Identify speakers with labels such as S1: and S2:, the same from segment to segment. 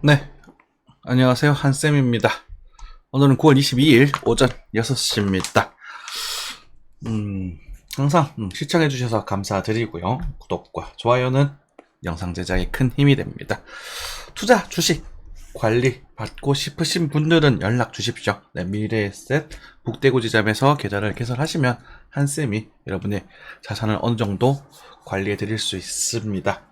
S1: 네, 안녕하세요. 한쌤입니다. 오늘은 9월 22일 오전 6시입니다. 항상 시청해주셔서 감사드리고요. 구독과 좋아요는 영상 제작에 큰 힘이 됩니다. 투자, 주식, 관리 받고 싶으신 분들은 연락 주십시오. 네, 미래에셋 북대구 지점에서 계좌를 개설하시면 한쌤이 여러분의 자산을 어느 정도 관리해 드릴 수 있습니다.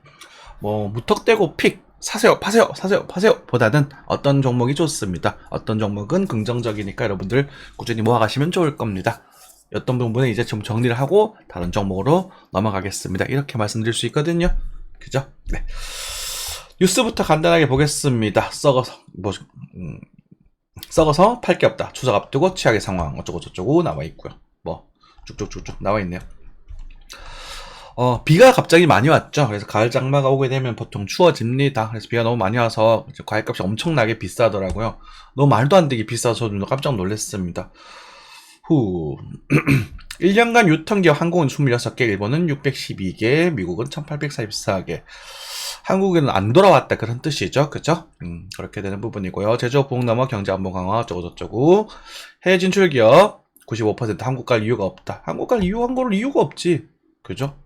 S1: 무턱대고 픽 사세요 파세요 사세요 파세요 보다는 어떤 종목이 좋습니다. 어떤 종목은 긍정적이니까 여러분들 꾸준히 모아가시면 좋을 겁니다. 어떤 부분은 이제 좀 정리를 하고 다른 종목으로 넘어가겠습니다. 이렇게 말씀드릴 수 있거든요. 그죠? 네. 뉴스부터 간단하게 보겠습니다. 썩어서 팔 게 없다. 추석 앞두고 최악의 상황 어쩌고 저쩌고 나와 있고요. 쭉쭉쭉쭉 나와 있네요. 비가 갑자기 많이 왔죠. 그래서 가을 장마가 오게 되면 보통 추워집니다. 그래서 비가 너무 많이 와서 과일값이 엄청나게 비싸더라고요. 너무 말도 안 되게 비싸서 저도 깜짝 놀랐습니다. 1년간 유통기업 한국은 26개, 일본은 612개, 미국은 1844개. 한국에는 안 돌아왔다 그런 뜻이죠. 그죠? 그렇게 되는 부분이고요. 제조업 부흥 넘어 경제 안보 강화 어쩌고저쩌고. 해외 진출 기업 95% 한국 갈 이유가 없다. 한국 갈 이유가 없지. 그죠?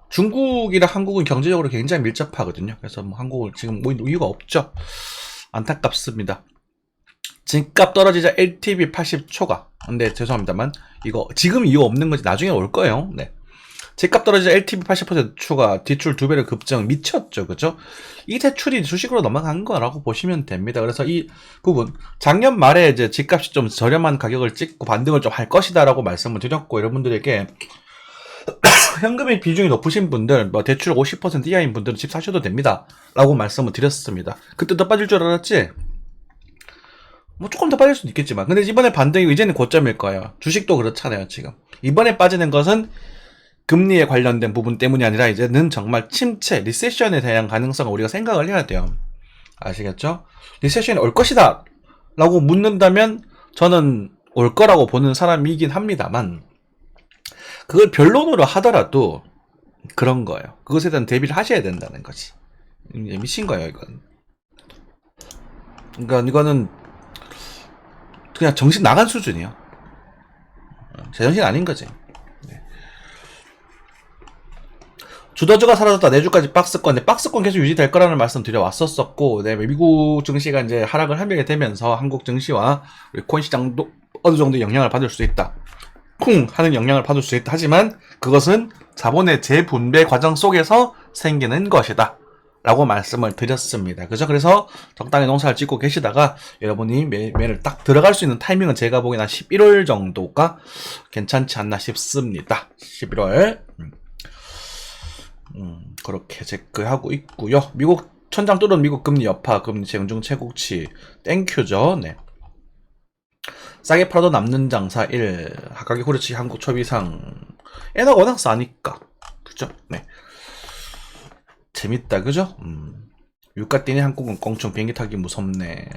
S1: 중국이랑 한국은 경제적으로 굉장히 밀접하거든요. 그래서 한국은 지금 이유가 없죠. 안타깝습니다. 집값 떨어지자 LTV 80초가. 근데 죄송합니다만 이거 지금 이유 없는 거지 나중에 올 거예요. 네. 집값 떨어지자 LTV 80% 추가, 대출 2배로 급증 미쳤죠. 그죠? 이 대출이 주식으로 넘어간 거라고 보시면 됩니다. 그래서 이 부분 작년 말에 이제 집값이 좀 저렴한 가격을 찍고 반등을 좀 할 것이다라고 말씀을 드렸고 여러분들에게 현금의 비중이 높으신 분들, 대출 50% 이하인 분들은 집 사셔도 됩니다. 라고 말씀을 드렸습니다. 그때 더 빠질 줄 알았지? 조금 더 빠질 수도 있겠지만. 근데 이번에 반등이 이제는 고점일 거예요. 주식도 그렇잖아요, 지금. 이번에 빠지는 것은 금리에 관련된 부분 때문이 아니라 이제는 정말 침체, 리세션에 대한 가능성을 우리가 생각을 해야 돼요. 아시겠죠? 리세션이 올 것이다. 라고 묻는다면 저는 올 거라고 보는 사람이긴 합니다만, 그걸 변론으로 하더라도 그런 거예요. 그것에 대한 대비를 하셔야 된다는 거지. 미친 거예요, 이건. 그러니까 이거는 그냥 정신 나간 수준이에요. 제정신 아닌 거지. 네. 주도주가 사라졌다. 내주까지 박스권. 근데 박스권 계속 유지될 거라는 말씀 드려왔었었고, 네, 미국 증시가 이제 하락을 하게 되면서 한국 증시와 코인 시장도 어느 정도 영향을 받을 수 있다. 쿵 하는 영향을 받을 수 있다. 하지만 그것은 자본의 재분배 과정 속에서 생기는 것이다. 라고 말씀을 드렸습니다. 그죠? 그래서 적당히 농사를 짓고 계시다가 여러분이 매를 딱 들어갈 수 있는 타이밍은 제가 보기엔 한 11월 정도가 괜찮지 않나 싶습니다. 11월. 그렇게 체크하고 있고요. 미국 천장 뚫은 미국 금리 여파, 금리 재정중 최고치 땡큐죠. 네. 싸게 팔아도 남는 장사 1. 하가기 후르치 한국 초비상. 애가 워낙 싸니까. 그죠? 네. 재밌다, 그죠? 유가 뛰니 한국은 꽁충 비행기 타기 무섭네.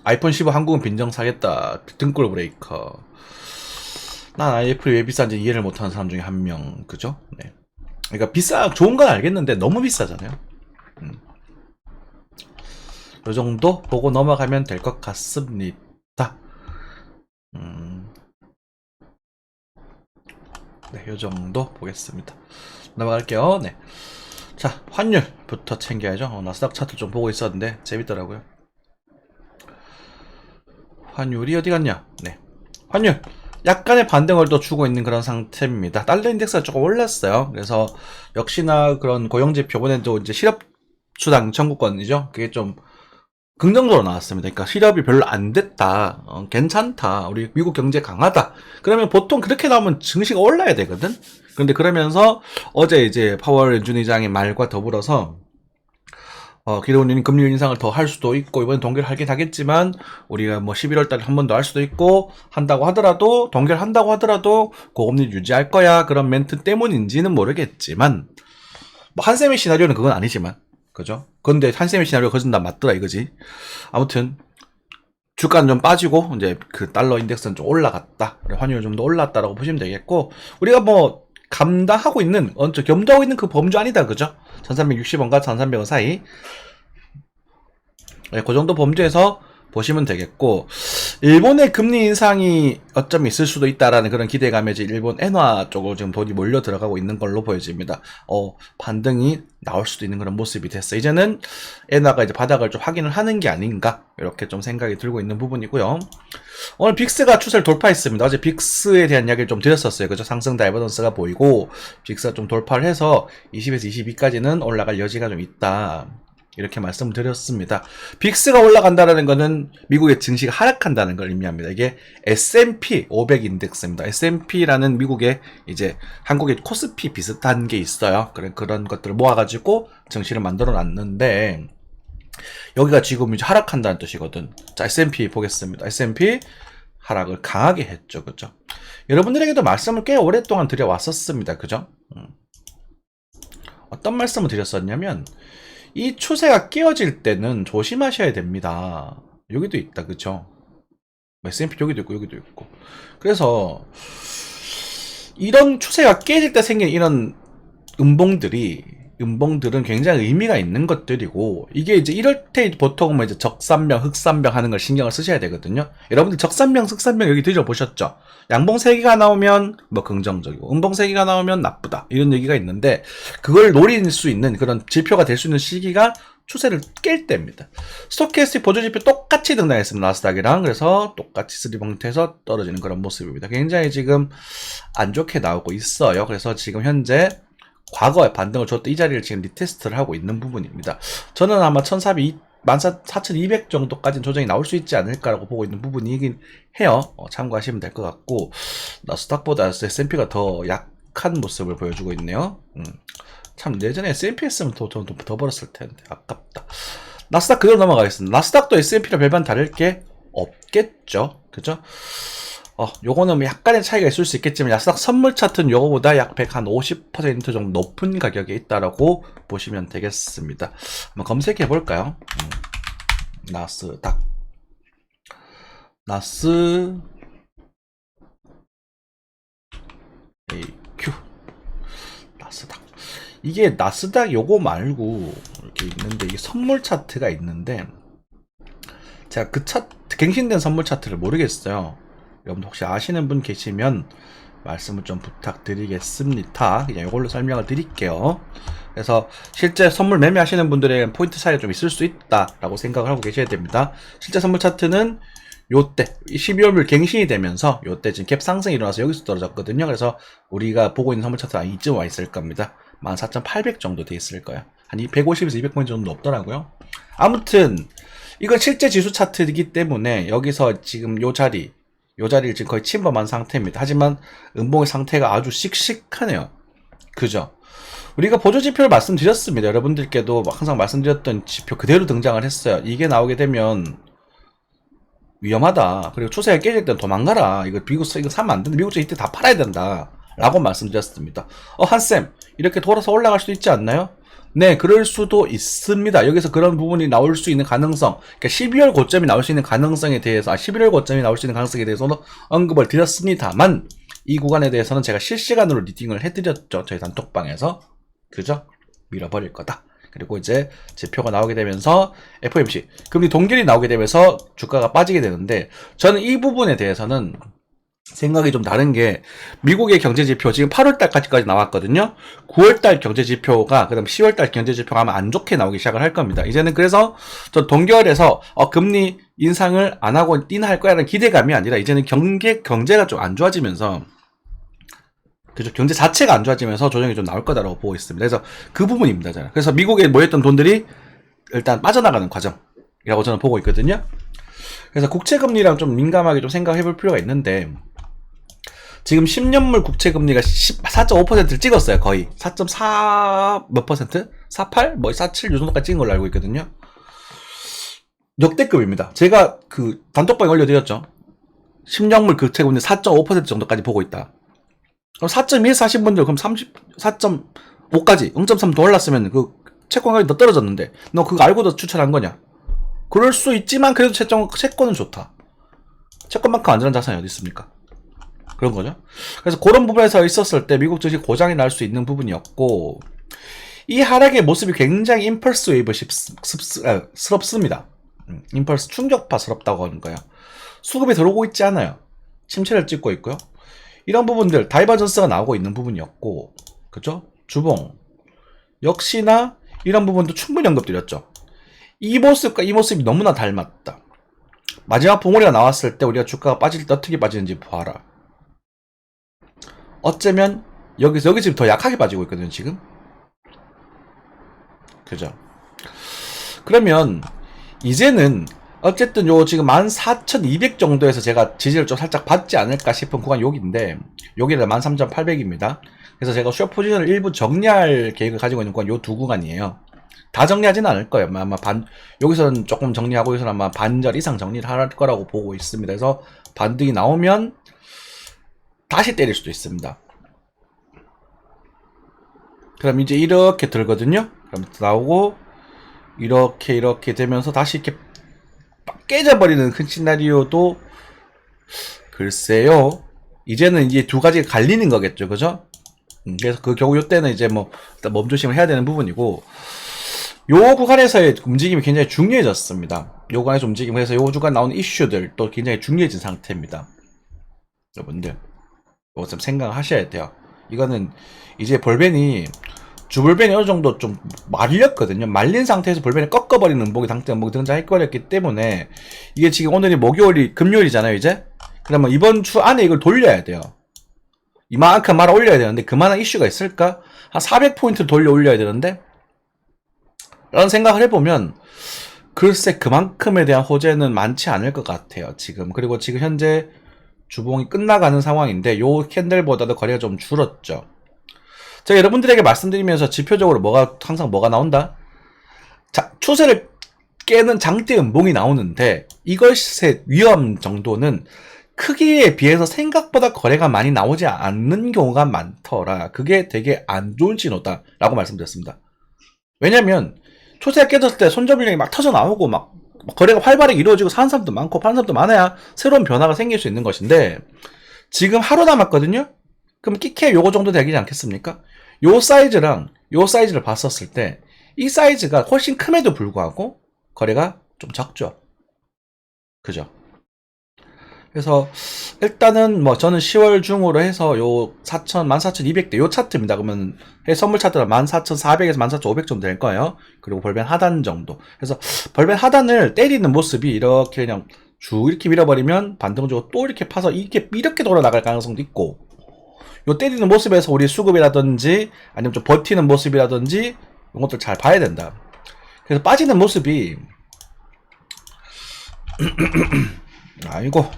S1: 아이폰 15 한국은 빈정 사겠다. 등골 브레이커. 난 아이애플이 왜 비싼지 이해를 못하는 사람 중에 한 명. 그죠? 네. 그러니까 좋은 건 알겠는데 너무 비싸잖아요. 요 정도 보고 넘어가면 될 것 같습니다. 네, 요 정도 보겠습니다. 넘어갈게요. 네. 자, 환율부터 챙겨야죠. 나스닥 차트 좀 보고 있었는데 재밌더라고요. 환율이 어디 갔냐? 네. 환율 약간의 반등을 또 주고 있는 그런 상태입니다. 달러 인덱스가 조금 올랐어요. 그래서 역시나 그런 고용지표 이번에도 이제 실업수당 청구권이죠. 그게 좀 긍정적으로 나왔습니다. 그러니까 실업이 별로 안 됐다. 괜찮다. 우리 미국 경제 강하다. 그러면 보통 그렇게 나오면 증시가 올라야 되거든. 그런데 그러면서 어제 이제 파월 연준 의장의 말과 더불어서 기존 금리 인상을 더 할 수도 있고 이번에 동결 하긴 하겠지만 우리가 11월 달에 한 번 더 할 수도 있고 한다고 하더라도 동결한다고 하더라도 고금리 유지할 거야 그런 멘트 때문인지는 모르겠지만 한쌤의 시나리오는 그건 아니지만 그죠? 근데 한쌤의 시나리오가 거진다 맞더라 이거지. 아무튼 주가는 좀 빠지고 이제 그 달러 인덱스는 좀 올라갔다. 환율이 좀 더 올랐다라고 보시면 되겠고 우리가 감당하고 있는, 겸도하고 있는 그 범주 아니다, 그죠? 1360원과 1300원 사이. 네, 그 정도 범주에서 보시면 되겠고, 일본의 금리 인상이 어쩜 있을 수도 있다라는 그런 기대감에 이제 일본 엔화 쪽으로 지금 돈이 몰려 들어가고 있는 걸로 보여집니다. 반등이 나올 수도 있는 그런 모습이 됐어. 이제는 엔화가 이제 바닥을 좀 확인을 하는 게 아닌가, 이렇게 좀 생각이 들고 있는 부분이고요. 오늘 빅스가 추세를 돌파했습니다. 어제 빅스에 대한 이야기를 좀 드렸었어요. 그죠? 상승 다이버전스가 보이고, 빅스가 좀 돌파를 해서 20에서 22까지는 올라갈 여지가 좀 있다, 이렇게 말씀을 드렸습니다. 빅스가 올라간다는 것은 미국의 증시가 하락한다는 걸 의미합니다. 이게 S&P 500 인덱스입니다. S&P라는 미국의 이제 한국의 코스피 비슷한 게 있어요. 그런 것들을 모아가지고 증시를 만들어 놨는데, 여기가 지금 이제 하락한다는 뜻이거든. 자, S&P 보겠습니다. S&P 하락을 강하게 했죠. 그죠? 여러분들에게도 말씀을 꽤 오랫동안 드려왔었습니다. 그죠? 어떤 말씀을 드렸었냐면, 이 추세가 깨어질 때는 조심하셔야 됩니다. 여기도 있다, 그쵸? S&P 여기도 있고, 여기도 있고. 그래서, 이런 추세가 깨질 때 생긴 이런 음봉들은 굉장히 의미가 있는 것들이고, 이게 이제 이럴 때 보통 이제 적산병, 흑산병 하는 걸 신경을 쓰셔야 되거든요. 여러분들 적산병, 흑산병 여기 들어보셨죠? 양봉 3개가 나오면 뭐 긍정적이고, 음봉 3개가 나오면 나쁘다, 이런 얘기가 있는데, 그걸 노릴 수 있는 그런 지표가 될 수 있는 시기가 추세를 깰 때입니다. 스토캐스틱 보조지표 똑같이 등장했습니다. 나스닥이랑. 그래서 똑같이 스리봉트에서 떨어지는 그런 모습입니다. 굉장히 지금 안 좋게 나오고 있어요. 그래서 지금 현재 과거에 반등을 줬던 이 자리를 지금 리테스트를 하고 있는 부분입니다. 저는 아마 14,200 정도까지는 조정이 나올 수 있지 않을까라고 보고 있는 부분이긴 해요. 참고하시면 될 것 같고, 나스닥보다 S&P가 더 약한 모습을 보여주고 있네요. 참 예전에 S&P 했으면 더 벌었을 텐데 아깝다. 나스닥 그대로 넘어가겠습니다. 나스닥도 S&P랑 별반 다를 게 없겠죠, 그죠? 요거는 약간의 차이가 있을 수 있겠지만, 나스닥 선물 차트는 요거보다 약 50% 정도 높은 가격에 있다라고 보시면 되겠습니다. 한번 검색해 볼까요? 나스닥. AQ. 나스닥. 이게 나스닥 요거 말고 이렇게 있는데, 이게 선물 차트가 있는데, 제가 그 차트, 갱신된 선물 차트를 모르겠어요. 여러분 혹시 아시는 분 계시면 말씀을 좀 부탁드리겠습니다. 그냥 이걸로 설명을 드릴게요. 그래서 실제 선물 매매하시는 분들에게 포인트 차이가 좀 있을 수 있다라고 생각을 하고 계셔야 됩니다. 실제 선물 차트는 요때 12월물 갱신이 되면서 요때 지금 갭 상승이 일어나서 여기서 떨어졌거든요. 그래서 우리가 보고 있는 선물 차트가 이쯤 와 있을 겁니다. 14,800 정도 돼 있을 거예요. 한 150에서 200포인트 정도 높더라고요. 아무튼 이건 실제 지수 차트이기 때문에 여기서 지금 요 자리를 지금 거의 침범한 상태입니다. 하지만 음봉의 상태가 아주 씩씩하네요. 그죠? 우리가 보조지표를 말씀드렸습니다. 여러분들께도 항상 말씀드렸던 지표 그대로 등장을 했어요. 이게 나오게 되면 위험하다. 그리고 추세가 깨질 때는 도망가라. 이거 사면 안 된다. 미국 쪽 이때 다 팔아야 된다. 라고 말씀드렸습니다. 한쌤, 이렇게 돌아서 올라갈 수도 있지 않나요? 네, 그럴 수도 있습니다. 여기서 그런 부분이 나올 수 있는 가능성, 그러니까 12월 고점이 나올 수 있는 가능성에 대해서, 11월 고점이 나올 수 있는 가능성에 대해서는 언급을 드렸습니다만, 이 구간에 대해서는 제가 실시간으로 리딩을 해드렸죠. 저희 단톡방에서. 그죠? 밀어버릴 거다. 그리고 이제 지표가 나오게 되면서 FOMC, 금리 동결이 나오게 되면서 주가가 빠지게 되는데, 저는 이 부분에 대해서는 생각이 좀 다른 게, 미국의 경제지표 지금 8월달까지 나왔거든요. 9월달 경제지표가, 그 다음 10월달 경제지표가 아마 안 좋게 나오기 시작을 할 겁니다. 이제는 그래서 저 동결에서 금리 인상을 안 하고 인하할 거야라는 기대감이 아니라, 이제는 경제가 좀 안 좋아지면서, 그죠? 경제 자체가 안 좋아지면서 조정이 좀 나올 거다라고 보고 있습니다. 그래서 그 부분입니다. 저는. 그래서 미국에 모였던 돈들이 일단 빠져나가는 과정이라고 저는 보고 있거든요. 그래서 국채금리랑 좀 민감하게 좀 생각해 볼 필요가 있는데, 지금 10년물 국채금리가 4.5%를 찍었어요. 거의 4.4 몇 퍼센트? 48? 뭐 47 요 정도까지 찍은 걸로 알고 있거든요. 역대급입니다. 제가 그 단톡방에 올려드렸죠. 10년물 국채금리 4.5% 정도까지 보고 있다. 그럼 4.2에서 하신 분들, 그럼 4.5까지 0.3 더 올랐으면 그 채권가격이 더 떨어졌는데, 너 그거 알고도 추천한 거냐? 그럴 수 있지만 그래도 채권은 좋다. 채권만큼 안전한 자산이 어디 있습니까? 그런 거죠. 그래서 그런 부분에서 있었을 때 미국 증시 고장이 날 수 있는 부분이었고, 이 하락의 모습이 굉장히 임펄스 웨이브 스럽습니다. 임펄스 충격파스럽다고 하는 거예요. 수급이 들어오고 있지 않아요. 침체를 찍고 있고요. 이런 부분들 다이버전스가 나오고 있는 부분이었고, 그죠? 주봉 역시나 이런 부분도 충분히 언급드렸죠. 이 모습과 이 모습이 너무나 닮았다. 마지막 봉우리가 나왔을 때 우리가 주가가 빠질 때 어떻게 빠지는지 봐라. 어쩌면 여기 지금 더 약하게 빠지고 있거든요, 지금. 그죠? 그러면 이제는 어쨌든 요 지금 14,200 정도에서 제가 지지를 좀 살짝 받지 않을까 싶은 구간이 여기인데, 여기는 13,800입니다. 그래서 제가 숏 포지션을 일부 정리할 계획을 가지고 있는 구간 요 두 구간이에요. 다 정리하지는 않을 거예요. 아마 여기서는 조금 정리하고 여기서는 아마 반절 이상 정리를 할 거라고 보고 있습니다. 그래서 반등이 나오면 다시 때릴 수도 있습니다. 그럼 이제 이렇게 들거든요. 그럼 나오고 이렇게 되면서 다시 이렇게 깨져버리는 큰 시나리오도 글쎄요. 이제는 이제 두 가지가 갈리는 거겠죠, 그죠? 그래서 그 경우 이때는 이제 뭐 일단 몸조심을 해야 되는 부분이고, 요 구간에서의 움직임이 굉장히 중요해졌습니다. 요 구간에서 움직임, 그래서 요 주간 나오는 이슈들 또 굉장히 중요해진 상태입니다. 여러분들 이거 좀 생각하셔야 돼요. 이거는 이제 볼벤이 주볼벤이 어느 정도 좀 말렸거든요. 말린 상태에서 볼벤이 꺾어버리는 음봉이 등장해버렸기 때문에, 이게 지금 오늘이 금요일이잖아요, 이제. 그러면 이번 주 안에 이걸 돌려야 돼요. 이만큼 말아 올려야 되는데, 그만한 이슈가 있을까? 한 400포인트 돌려 올려야 되는데, 라는 생각을 해보면, 글쎄, 그만큼에 대한 호재는 많지 않을 것 같아요, 지금. 그리고 지금 현재 주봉이 끝나가는 상황인데, 요 캔들보다도 거래가 좀 줄었죠. 제가 여러분들에게 말씀드리면서 지표적으로 항상 뭐가 나온다? 자, 추세를 깨는 장대 음봉이 나오는데, 이것의 위험 정도는 크기에 비해서 생각보다 거래가 많이 나오지 않는 경우가 많더라. 그게 되게 안 좋은 신호다 라고 말씀드렸습니다. 왜냐면 추세가 깨졌을 때 손절물량이 막 터져 나오고 막 거래가 활발하게 이루어지고 사는 사람도 많고 파는 사람도 많아야 새로운 변화가 생길 수 있는 것인데, 지금 하루 남았거든요? 그럼 끼케 요거 정도 되지 않겠습니까? 요 사이즈랑 요 사이즈를 봤었을 때 이 사이즈가 훨씬 큼에도 불구하고 거래가 좀 적죠. 그죠? 그래서 일단은 뭐 저는 10월 중으로 해서 요 14,200대 요 차트입니다. 그러면 선물 차트가 14,400에서 14,500 정도 될 거예요. 그리고 벌벤 하단 정도. 그래서 벌벤 하단을 때리는 모습이 이렇게 그냥 쭉 이렇게 밀어버리면 반등적으로 또 이렇게 파서 이렇게 돌아 나갈 가능성도 있고, 요 때리는 모습에서 우리 수급이라든지 아니면 좀 버티는 모습이라든지 이런 것들 잘 봐야 된다. 그래서 빠지는 모습이 아이고,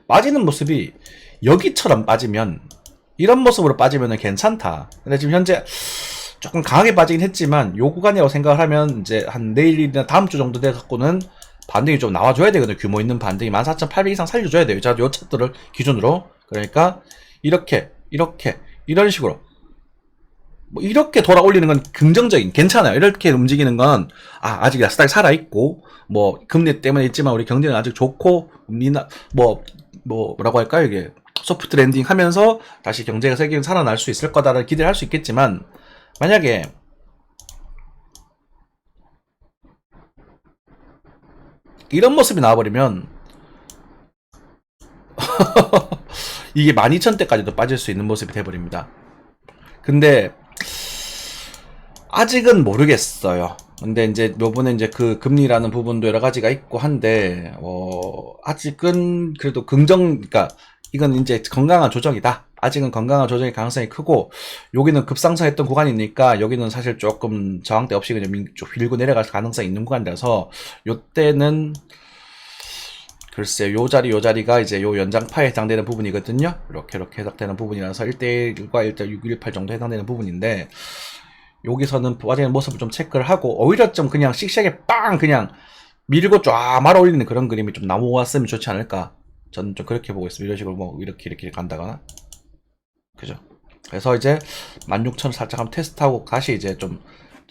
S1: 빠지는 모습이 여기처럼 빠지면, 이런 모습으로 빠지면 괜찮다. 근데 지금 현재 조금 강하게 빠지긴 했지만 요 구간이라고 생각을 하면 이제 한 내일이나 다음 주 정도 돼 갖고는 반등이 좀 나와줘야 되거든요. 규모 있는 반등이 14,800 이상 살려줘야 돼요. 자, 요 차트를 기준으로. 그러니까 이렇게 이런 식으로 뭐 이렇게 돌아 올리는 건 긍정적인, 괜찮아요. 이렇게 움직이는 건 아직 나스닥이 살아있고, 뭐 금리 때문에 있지만 우리 경제는 아직 좋고, 뭐라고 할까요? 이게 소프트 랜딩 하면서 다시 경제가 세계는 살아날 수 있을 거다라는 기대를 할 수 있겠지만, 만약에 이런 모습이 나와버리면 이게 12,000대까지도 빠질 수 있는 모습이 돼버립니다. 근데 아직은 모르겠어요. 근데 이제 요번에 이제 그 금리라는 부분도 여러 가지가 있고 한데, 아직은 그래도 그러니까 이건 이제 건강한 조정이다. 아직은 건강한 조정의 가능성이 크고, 여기는 급상승했던 구간이니까 여기는 사실 조금 저항대 없이 그냥 좀 밀고 내려갈 가능성이 있는 구간이라서, 요때는 글쎄 요 자리가 이제 요 연장파에 해당되는 부분이거든요. 이렇게 해당되는 부분이라서 1대1과 1.618 정도 해당되는 부분인데, 여기서는 빠지는 모습을 좀 체크를 하고, 오히려 좀 그냥 씩씩하게 빵 그냥 밀고 쫙 말아 올리는 그런 그림이 좀 나왔으면 좋지 않을까. 저는 좀 그렇게 보고 있습니다. 이런 식으로 뭐 이렇게 간다거나. 그죠? 그래서 이제 16,000을 살짝 한번 테스트하고 다시 이제 좀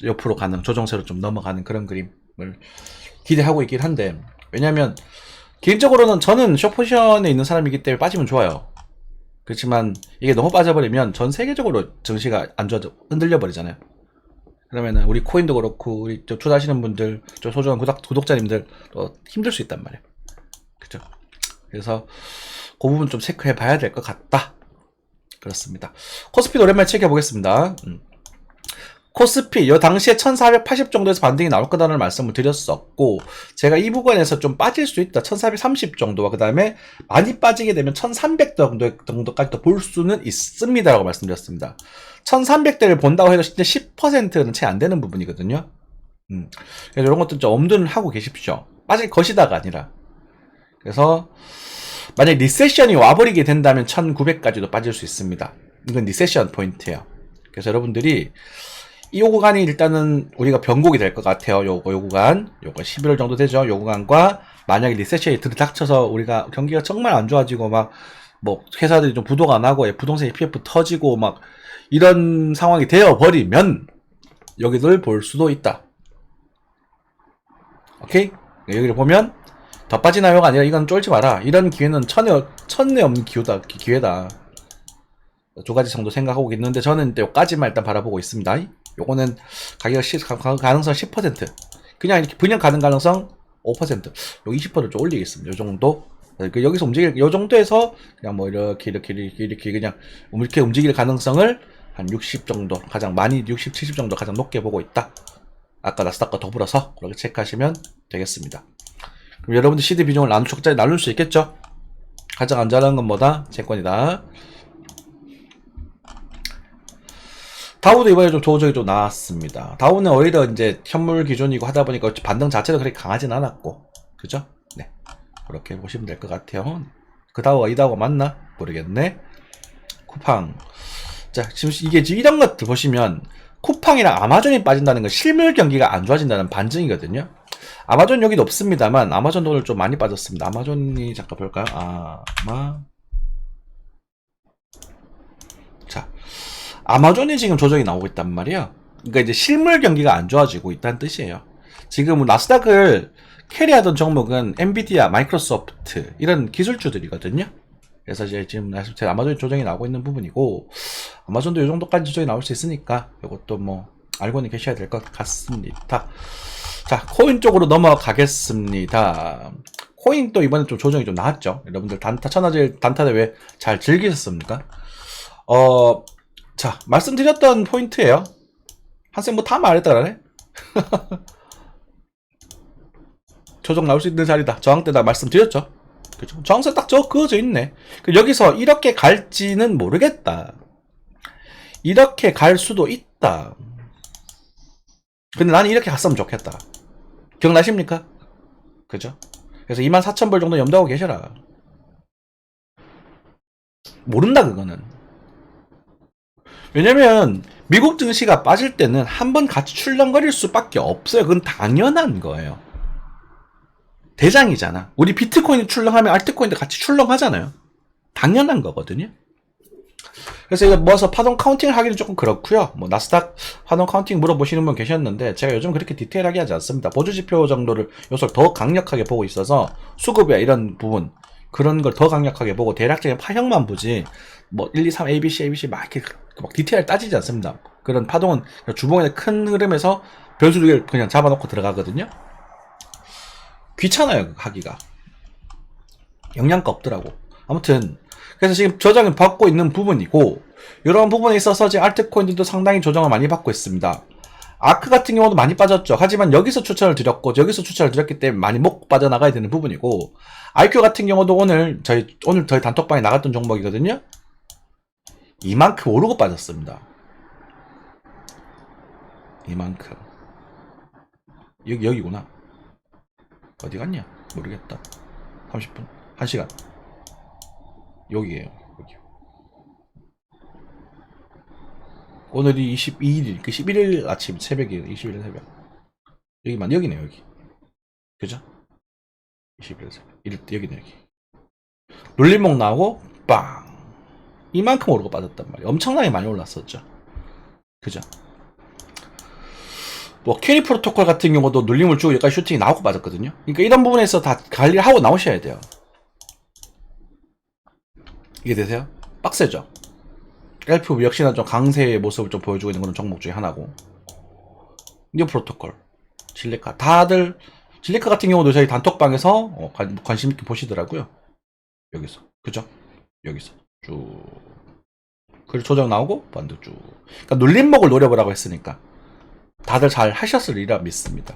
S1: 옆으로 가는, 조정세로 좀 넘어가는 그런 그림을 기대하고 있긴 한데, 왜냐면 개인적으로는 저는 숏포지션에 있는 사람이기 때문에 빠지면 좋아요. 그렇지만 이게 너무 빠져버리면 전 세계적으로 증시가 안 좋아져 흔들려 버리잖아요. 그러면은 우리 코인도 그렇고 우리 저 투자하시는 분들, 저 소중한 구독자님들 또 힘들 수 있단 말이에요. 그죠? 그래서 그 부분 좀 체크해 봐야 될 것 같다. 그렇습니다. 코스피도 오랜만에 체크해 보겠습니다. 코스피 요 당시에 1480 정도에서 반등이 나올 거다라는 말씀을 드렸었고, 제가 이 부분에서 좀 빠질 수 있다 1430 정도와 그 다음에 많이 빠지게 되면 1300 정도까지도 볼 수는 있습니다 라고 말씀드렸습니다. 1300대를 본다고 해도 실제 10%는 채 안 되는 부분이거든요. 그래서 이런 것도 좀 엄두는 하고 계십시오. 빠질 것이다가 아니라. 그래서 만약 리세션이 와버리게 된다면 1900까지도 빠질 수 있습니다. 이건 리세션 포인트예요. 그래서 여러분들이 이 구간이 일단은 우리가 변곡이 될 것 같아요. 요 구간, 요거 11월 정도 되죠. 요 구간과 만약에 리세션이 들이닥쳐서 우리가 경기가 정말 안 좋아지고 막 뭐 회사들이 좀 부도가 나고 부동산 EPF 터지고 막 이런 상황이 되어 버리면 여기를 볼 수도 있다. 오케이? 여기를 보면 더 빠지나요가 아니라 이건 쫄지 마라. 이런 기회는 천내 없는 기회다. 두 가지 정도 생각하고 있는데 저는 여기까지만 일단 바라보고 있습니다. 요거는 가능성 10%. 그냥 이렇게 분양 가는 가능성 5%. 요 20%를 좀 올리겠습니다. 요 정도. 여기서 요 정도에서 그냥 뭐 이렇게 그냥 이렇게 움직일 가능성을 한 60 정도, 가장 많이 60, 70 정도 가장 높게 보고 있다. 아까 나스닥과 더불어서 그렇게 체크하시면 되겠습니다. 그럼 여러분들 CD 비중을 적절히 나눌 수 있겠죠? 가장 안전한 건 뭐다? 채권이다. 다우도 이번에 좀 조정이 좀 나왔습니다. 다우는 오히려 이제 현물 기준이고 하다 보니까 반등 자체도 그렇게 강하진 않았고, 그죠? 네. 그렇게 보시면 될 것 같아요. 그 다우가 이 다우가 맞나? 모르겠네. 쿠팡. 자, 지금 이게 이런 것들 보시면 쿠팡이랑 아마존이 빠진다는 건 실물 경기가 안 좋아진다는 반증이거든요. 아마존 여기 높습니다만 아마존도 오늘 좀 많이 빠졌습니다. 아마존이 잠깐 볼까요? 자, 아마존이 지금 조정이 나오고 있단 말이에요. 그러니까 이제 실물 경기가 안 좋아지고 있다는 뜻이에요. 지금 나스닥을 캐리하던 종목은 엔비디아, 마이크로소프트 이런 기술주들이거든요. 그래서 이제 지금 아마존이 조정이 나오고 있는 부분이고, 아마존도 이 정도까지 조정이 나올 수 있으니까 이것도 뭐 알고는 계셔야 될 것 같습니다. 자, 코인 쪽으로 넘어가겠습니다. 코인 또 이번에 좀 조정이 좀 나왔죠. 여러분들 천하제일 단타 대회 잘 즐기셨습니까? 자, 말씀드렸던 포인트예요. 한쌤 뭐 다 말했다 그러네. 조정 나올 수 있는 자리다. 저항 때 나 말씀드렸죠. 그죠? 저항선 딱 그어져 있네. 여기서 이렇게 갈지는 모르겠다. 이렇게 갈 수도 있다. 근데 나는 이렇게 갔으면 좋겠다. 기억나십니까? 그죠? 그래서 24,000불 정도 염두하고 계셔라. 모른다 그거는. 왜냐면 미국 증시가 빠질 때는 한번 같이 출렁거릴 수밖에 없어요. 그건 당연한 거예요. 대장이잖아. 우리 비트코인이 출렁하면 알트코인도 같이 출렁하잖아요. 당연한 거거든요. 그래서 이거 모아서 파동 카운팅을 하기는 조금 그렇고요. 뭐 나스닥 파동 카운팅 물어보시는 분 계셨는데 제가 요즘 그렇게 디테일하게 하지 않습니다. 보조지표 정도를 요소를 더 강력하게 보고 있어서 수급이야 이런 부분 그런 걸 더 강력하게 보고 대략적인 파형만 보지 뭐 1, 2, 3 ABC 막 이렇게 막 디테일 따지지 않습니다. 그런 파동은 주봉의 큰 흐름에서 변수 두 개를 그냥 잡아놓고 들어가거든요. 귀찮아요 하기가. 영양가 없더라고. 아무튼 그래서 지금 조정을 받고 있는 부분이고, 이런 부분에 있어서 지금 알트코인들도 상당히 조정을 많이 받고 있습니다. 아크 같은 경우도 많이 빠졌죠. 하지만 여기서 추천을 드렸고 여기서 추천을 드렸기 때문에 많이 먹고 빠져나가야 되는 부분이고, IQ 같은 경우도 오늘 저희 단톡방에 나갔던 종목이거든요. 이만큼 오르고 빠졌습니다. 이만큼. 여기구나. 어디 갔냐? 모르겠다. 30분? 1시간. 여기에요. 여기. 오늘이 22일, 11일 아침 새벽이에요. 21일 새벽. 여기네, 여기. 그죠? 21일 새벽. 여기네, 여기. 눌림목 나오고, 빵! 이만큼 오르고 빠졌단 말이에요. 엄청나게 많이 올랐었죠. 그죠? 뭐, 캐리 프로토콜 같은 경우도 눌림을 주고 여기까지 슈팅이 나오고 빠졌거든요. 그러니까 이런 부분에서 다 관리를 하고 나오셔야 돼요. 이게 되세요? 빡세죠. LPV 역시나 좀 강세의 모습을 좀 보여주고 있는 그런 종목 중에 하나고, 뉴 프로토콜, 질레카, 다들 질레카 같은 경우도 저희 단톡방에서 관심 있게 보시더라고요. 여기서, 그죠? 여기서 쭉 글 조정 나오고 반대 쭉. 그러니까 눌림목을 노려보라고 했으니까 다들 잘 하셨으리라 믿습니다.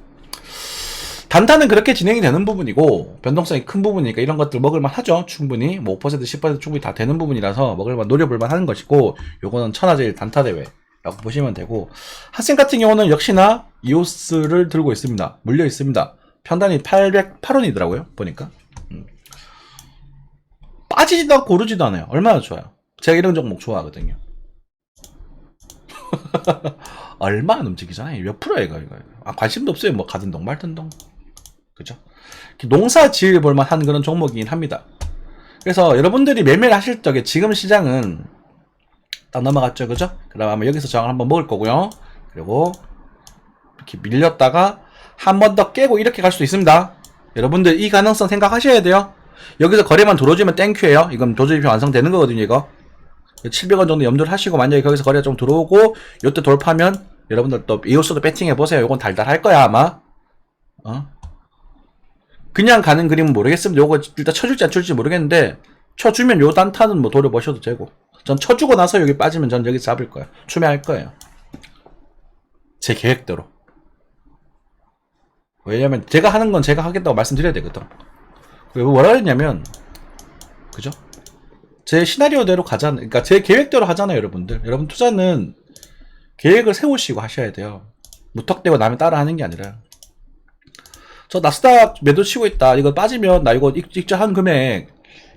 S1: 단타는 그렇게 진행이 되는 부분이고 변동성이 큰 부분이니까 이런 것들 먹을만 하죠. 충분히 뭐 5% 10% 충분히 다 되는 부분이라서 먹을만 노려볼만 하는 것이고, 요거는 천하제일 단타 대회라고 보시면 되고, 하생 같은 경우는 역시나 이오스를 들고 있습니다. 물려 있습니다. 편단이 808원이더라고요 보니까. 빠지지도 않고 오르지도 않아요. 얼마나 좋아요. 제가 이런 종목 좋아하거든요. 얼마 안 움직이잖아요. 몇 프로야 이거. 관심도 없어요. 뭐 가든동 말든동. 그죠? 농사 지을 볼만 한 그런 종목이긴 합니다. 그래서 여러분들이 매매를 하실 적에 지금 시장은 딱 넘어갔죠. 그죠? 그럼 아마 여기서 저항을 한번 먹을 거고요. 그리고 이렇게 밀렸다가 한 번 더 깨고 이렇게 갈 수도 있습니다. 여러분들 이 가능성 생각하셔야 돼요. 여기서 거래만 들어오면 땡큐예요. 이건 도저히 완성되는 거거든요. 이거 700원 정도 염두를 하시고, 만약에 거기서 거래가 좀 들어오고 요때 돌파하면 여러분들 또 이오스도 배팅해 보세요. 요건 달달할 거야 아마. 그냥 가는 그림은 모르겠습니다. 요거 일단 쳐줄지 안 쳐줄지 모르겠는데, 쳐주면 요 단타는 뭐 노려보셔도 되고, 전 쳐주고 나서 여기 빠지면 전 여기 잡을 거예요. 추매할 거예요. 제 계획대로. 왜냐면 제가 하는 건 제가 하겠다고 말씀드려야 되거든. 왜 뭐라 그랬냐면, 그죠? 제 시나리오대로 가잖아요. 그러니까 제 계획대로 하잖아요, 여러분들. 여러분 투자는 계획을 세우시고 하셔야 돼요. 무턱대고 남이 따라 하는 게 아니라. 저 나스닥 매도 치고 있다. 이거 빠지면 나 이거 익절한 금액,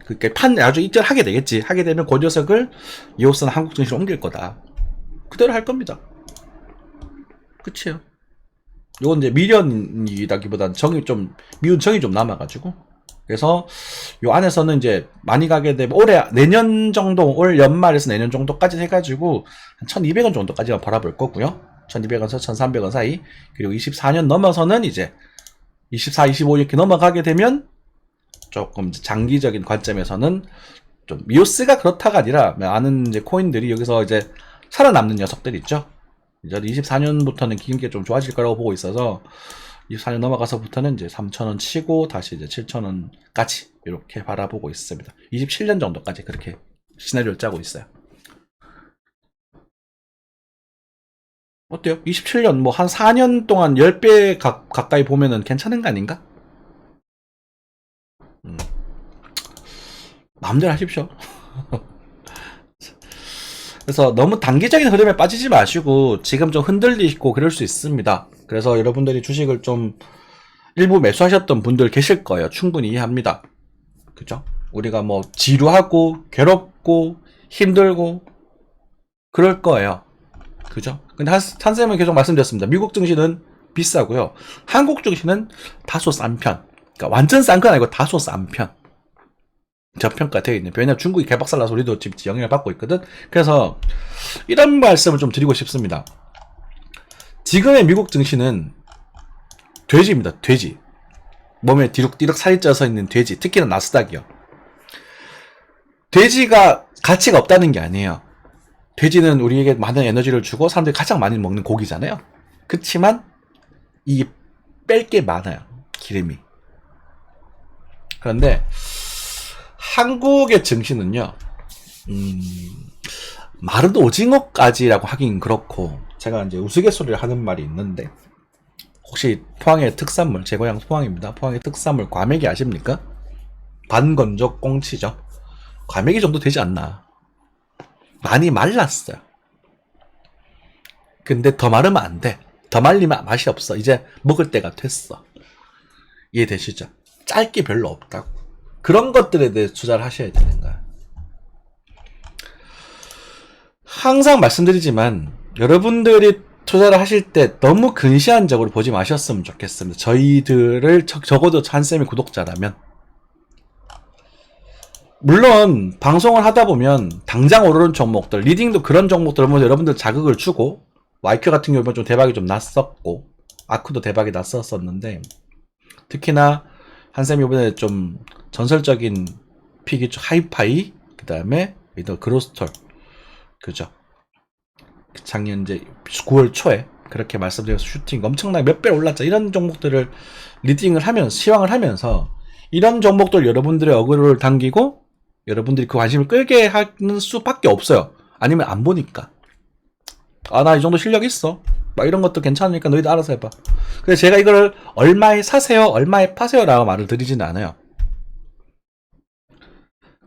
S1: 그렇게 아주 익절하게 되겠지. 하게 되면 그 녀석을 이오스나 한국 증시로 옮길 거다. 그대로 할 겁니다. 끝이에요. 이건 이제 미련이라기보다는 미운 정이 좀 남아가지고. 그래서 요 안에서는 이제 많이 가게 되면 내년 정도, 올 연말에서 내년 정도까지 해가지고 한 1200원 정도까지만 벌어볼 거고요. 1200원에서 1300원 사이. 그리고 24년 넘어서는 이제 24, 25 이렇게 넘어가게 되면 조금 장기적인 관점에서는 좀 미오스가 그렇다가 아니라 많은 이제 코인들이 여기서 이제 살아남는 녀석들 있죠. 이제 24년부터는 길게 좀 좋아질 거라고 보고 있어서 24년 넘어가서부터는 이제 3,000원 치고 다시 이제 7,000원까지 이렇게 바라보고 있습니다. 27년 정도까지 그렇게 시나리오를 짜고 있어요. 어때요? 27년 뭐 한 4년 동안 10배 가까이 보면은 괜찮은 거 아닌가? 마음대로 하십시오. 그래서 너무 단기적인 흐름에 빠지지 마시고 지금 좀 흔들리고 그럴 수 있습니다. 그래서 여러분들이 주식을 좀 일부 매수하셨던 분들 계실 거예요. 충분히 이해합니다. 그죠? 우리가 뭐 지루하고 괴롭고 힘들고 그럴 거예요. 그죠? 근데 한쌤은 계속 말씀드렸습니다. 미국 증시는 비싸고요. 한국 증시는 다소 싼 편. 그러니까 완전 싼 건 아니고 다소 싼 편. 저평가 되어 있는. 왜냐면 중국이 개박살나서 우리도 지금 영향을 받고 있거든. 그래서 이런 말씀을 좀 드리고 싶습니다. 지금의 미국 증시는 돼지입니다. 돼지. 몸에 디룩디룩 살이 쪄서 있는 돼지. 특히나 나스닥이요. 돼지가 가치가 없다는 게 아니에요. 돼지는 우리에게 많은 에너지를 주고 사람들이 가장 많이 먹는 고기잖아요. 그렇지만 이 뺄 게 많아요. 기름이. 그런데 한국의 증시는요, 마른 오징어까지라고 하긴 그렇고, 제가 이제 우스갯소리를 하는 말이 있는데, 혹시 포항의 특산물, 제 고향 포항입니다. 포항의 특산물 과메기 아십니까? 반건조 꽁치죠. 과메기 정도 되지 않나. 많이 말랐어요. 근데 더 마르면 안 돼. 더 말리면 맛이 없어. 이제 먹을 때가 됐어. 이해되시죠? 짧게 별로 없다고. 그런 것들에 대해 투자를 하셔야 되는 거야. 항상 말씀드리지만 여러분들이 투자를 하실 때 너무 근시안적으로 보지 마셨으면 좋겠습니다. 저희들을 적어도 한쌤의 구독자라면. 물론 방송을 하다 보면 당장 오르는 종목들, 리딩도 그런 종목들 보면 여러분들 자극을 주고, YQ 같은 경우는 좀 대박이 좀 났었고 아크도 대박이 났었었는데, 특히나 한쌤이 이번에 좀 전설적인 픽이 하이파이, 그 다음에 이더 그로스톨. 그죠? 작년 이제 9월 초에 그렇게 말씀드려서 슈팅 엄청나게 몇 배 올랐죠. 이런 종목들을 리딩을 하면서, 시황을 하면서, 이런 종목들 여러분들의 어그로를 당기고, 여러분들이 그 관심을 끌게 하는 수밖에 없어요. 아니면 안 보니까. 아, 나 이 정도 실력 있어. 막 이런 것도 괜찮으니까 너희도 알아서 해봐. 그래서 제가 이거를 얼마에 사세요, 얼마에 파세요 라고 말을 드리지는 않아요.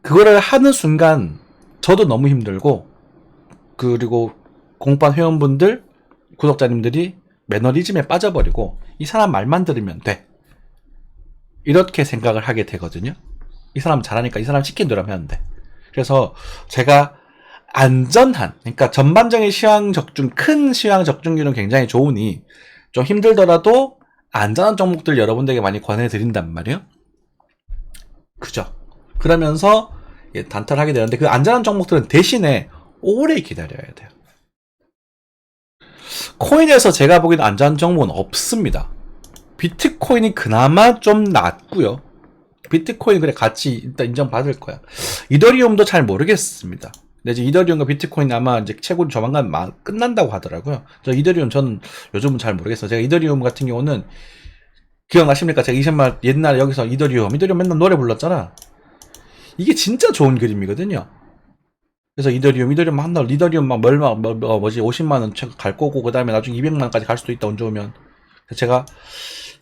S1: 그거를 하는 순간 저도 너무 힘들고, 그리고 공판 회원분들, 구독자님들이 매너리즘에 빠져버리고 이 사람 말만 들으면 돼, 이렇게 생각을 하게 되거든요. 이 사람 잘하니까 이 사람 시킨 대로 하면 돼. 그래서 제가 안전한, 그러니까 전반적인 시황 적중, 큰 시황 적중률은 굉장히 좋으니 좀 힘들더라도 안전한 종목들 여러분들에게 많이 권해드린단 말이에요. 그죠? 그러면서 단타를 하게 되는데, 그 안전한 종목들은 대신에 오래 기다려야 돼요. 코인에서 제가 보기에는 안전한 종목은 없습니다. 비트코인이 그나마 좀 낫고요. 비트코인 그래 같이 일단 인정받을 거야. 이더리움도 잘 모르겠습니다. 근데 이제 이더리움과 비트코인 아마 이제 채굴이 조만간 끝난다고 하더라고요. 저 이더리움 저는 요즘은 잘 모르겠어요. 제가 이더리움 같은 경우는 기억나십니까? 제가 20만 옛날에 여기서 이더리움 맨날 노래 불렀잖아. 이게 진짜 좋은 그림이거든요. 그래서 이더리움 한달 이더리움 막 얼마 50만 원 갈 거고, 그 다음에 나중에 200만 원까지 갈 수도 있다, 운 좋으면. 제가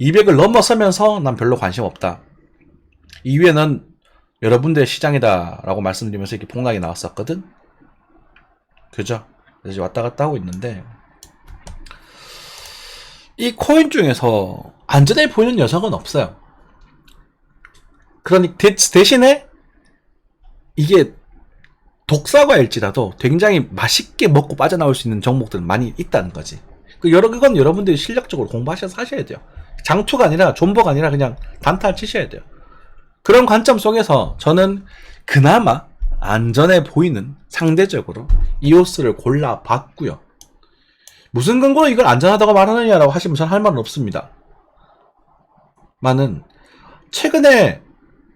S1: 200을 넘어서면서 난 별로 관심 없다, 이후에는 여러분들의 시장이다 라고 말씀드리면서 이렇게 폭락이 나왔었거든. 그죠? 그래서 이제 왔다 갔다 하고 있는데, 이 코인 중에서 안전해 보이는 녀석은 없어요. 그러니 대신에 이게 독사과일지라도 굉장히 맛있게 먹고 빠져나올 수 있는 종목들은 많이 있다는 거지. 이건 여러분들이 실력적으로 공부하셔서 하셔야 돼요. 장투가 아니라, 존버가 아니라 그냥 단타를 치셔야 돼요. 그런 관점 속에서 저는 그나마 안전해 보이는, 상대적으로 이오스를 골라봤고요. 무슨 근거로 이걸 안전하다고 말하느냐라고 하시면 저는 할 말은 없습니다. 많은 최근에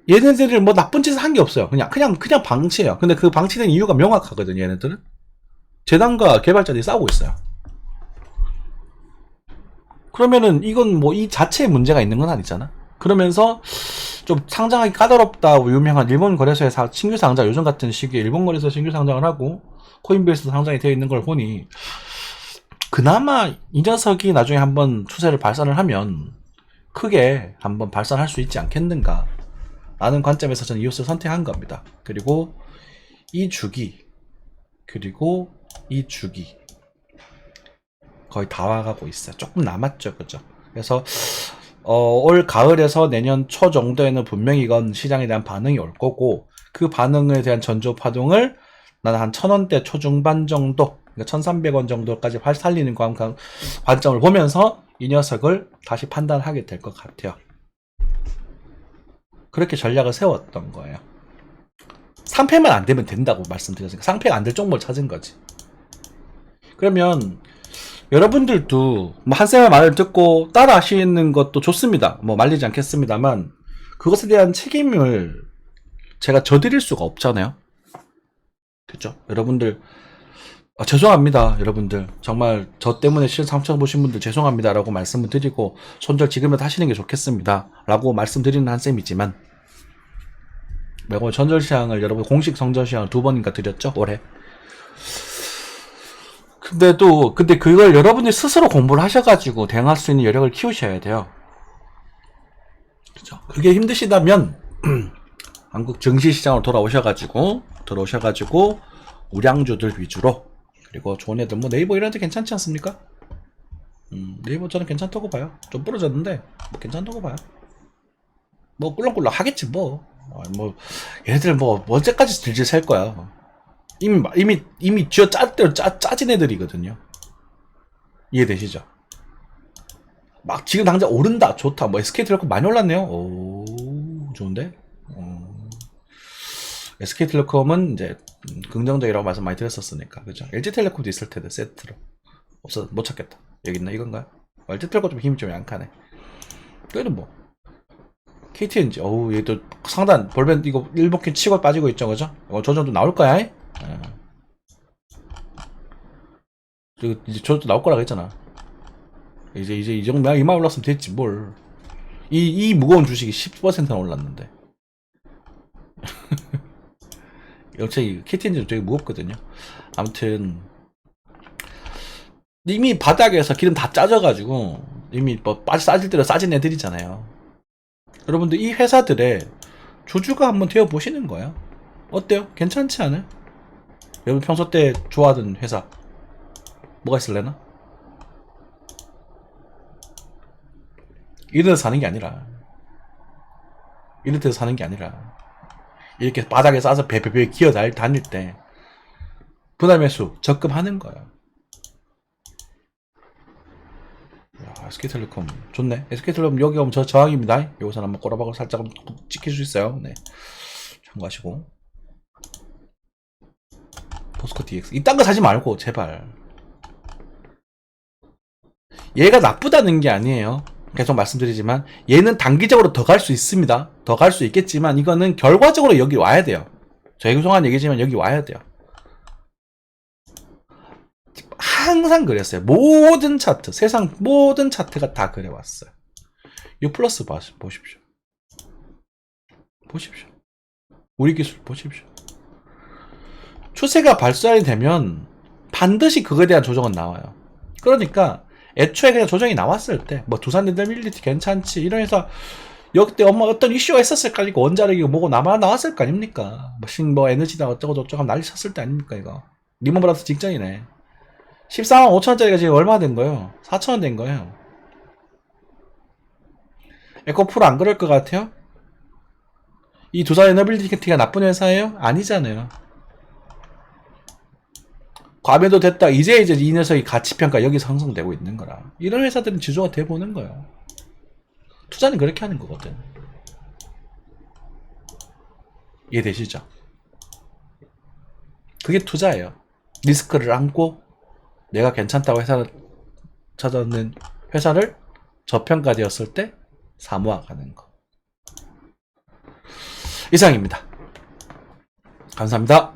S1: 얘네들을 뭐 나쁜 짓을 한 게 없어요. 그냥 방치해요. 근데 그 방치된 이유가 명확하거든요. 얘네들은 재단과 개발자들이 싸우고 있어요. 그러면은 이건 뭐 이 자체에 문제가 있는 건 아니잖아. 그러면서 좀 상장하기 까다롭다고 유명한 일본 거래소에 신규 상장, 요즘 같은 시기에 일본 거래소 신규 상장을 하고 코인베이스도 상장이 되어 있는 걸 보니, 그나마 이 녀석이 나중에 한번 추세를 발산을 하면 크게 한번 발산할 수 있지 않겠는가 라는 관점에서 저는 이오스를 선택한 겁니다. 그리고 이 주기, 그리고 이 주기 거의 다 와가고 있어요. 조금 남았죠, 그죠? 그래서 올 가을에서 내년 초 정도에는 분명히 이건 시장에 대한 반응이 올 거고, 그 반응에 대한 전조 파동을 나는 한 1000원대 초중반 정도, 그러니까 1300원 정도까지 살리는 관점을 보면서 이 녀석을 다시 판단하게 될 것 같아요. 그렇게 전략을 세웠던 거예요. 상패만 안 되면 된다고 말씀드렸으니까 상패가 안 될 종목을 찾은 거지. 그러면 여러분들도 뭐 한쌤의 말을 듣고 따라 하시는 것도 좋습니다. 뭐 말리지 않겠습니다만, 그것에 대한 책임을 제가 져드릴 수가 없잖아요. 그죠? 여러분들 죄송합니다. 여러분들 정말 저 때문에 상처 보신 분들 죄송합니다 라고 말씀을 드리고, 손절 지금이라도 하시는 게 좋겠습니다 라고 말씀드리는 한쌤이지만, 매번 전절시장을 여러분 공식 성전시장을 2번인가 드렸죠, 올해. 근데 그걸 여러분들이 스스로 공부를 하셔가지고 대응할 수 있는 여력을 키우셔야 돼요. 그죠? 그게 힘드시다면 한국 증시시장으로 들어오셔가지고 우량주들 위주로, 그리고 좋은 애들 뭐 네이버 이런 데 괜찮지 않습니까? 네이버 저는 괜찮다고 봐요. 좀 부러졌는데 뭐 괜찮다고 봐요. 뭐 꿀렁꿀렁 하겠지 뭐. 얘네들 뭐 언제까지 질질 셀 거야. 이미 쥐어 짤 대로 짜진 애들이거든요. 이해되시죠? 막 지금 당장 오른다, 좋다, 뭐 SK텔레콤 많이 올랐네요. 오, 좋은데? SK텔레콤은 이제 긍정적이라고 말씀 많이 드렸었으니까, 그죠? LG텔레콤도 있을 텐데 세트로 없어, 못 찾겠다. 여기 있나 이건가요? LG텔레콤 좀 힘이 좀 약하네. 그래도 뭐 KTNG, 어우, 얘 또 상단, 볼펜, 이거 일본캔 치고 빠지고 있죠, 그죠? 저 정도 나올 거야, 예. 이제 저도 나올 거라고 했잖아. 이제 이 정도, 이만 올랐으면 됐지, 뭘. 이 무거운 주식이 10%나 올랐는데. 역시 KTNG는 되게 무겁거든요. 아무튼, 이미 바닥에서 기름 다 짜져가지고, 이미 뭐, 싸질 대로 싸진 애들이잖아요. 여러분들, 이 회사들의 주주가 한번 되어보시는 거예요. 어때요? 괜찮지 않아요? 여러분 평소 때 좋아하던 회사, 뭐가 있을래나? 이런 데서 사는 게 아니라, 이런 데서 사는 게 아니라, 이렇게 바닥에 싸서 배배배 기어 다닐 때, 분할 매수 적금하는 거예요. SK텔레콤 좋네. SK텔레콤 여기 오면 저 저항입니다. 여기서 한번 꼬라박을 살짝 찍힐 수 있어요. 네, 참고하시고. 포스코 DX 이딴 거 사지 말고 제발. 얘가 나쁘다는 게 아니에요. 계속 말씀드리지만 얘는 단기적으로 더 갈 수 있습니다. 더 갈 수 있겠지만 이거는 결과적으로 여기 와야 돼요. 죄송한 얘기지만 여기 와야 돼요. 항상 그랬어요. 모든 차트, 세상 모든 차트가 다 그래왔어요. 6 플러스 보십시오. 보십시오. 우리 기술 보십시오. 추세가 발달이 되면 반드시 그거에 대한 조정은 나와요. 그러니까 애초에 그냥 조정이 나왔을 때 뭐 두산 엔더빌리티 괜찮지 이러면서 역대 어떤 이슈가 있었을까 이거 원자력이고 뭐고 나왔을 거 아닙니까? 뭐 에너지다 어쩌고 저쩌고 난리 쳤을 때 아닙니까 이거. 리먼 브라더스 직전이네. 14만 5천원짜리가 지금 얼마 된 거예요? 4천원 된 거예요. 에코프로 안 그럴 것 같아요? 이 두산 에너빌리티가 나쁜 회사예요? 아니잖아요. 과매도 됐다. 이제 이 녀석이 가치평가 여기서 형성되고 있는 거라. 이런 회사들은 지주가 돼보는 거예요. 투자는 그렇게 하는 거거든. 이해되시죠? 그게 투자예요. 리스크를 안고 내가 괜찮다고 회사를 찾아낸 회사를 저평가되었을 때 사모아가는 거. 이상입니다. 감사합니다.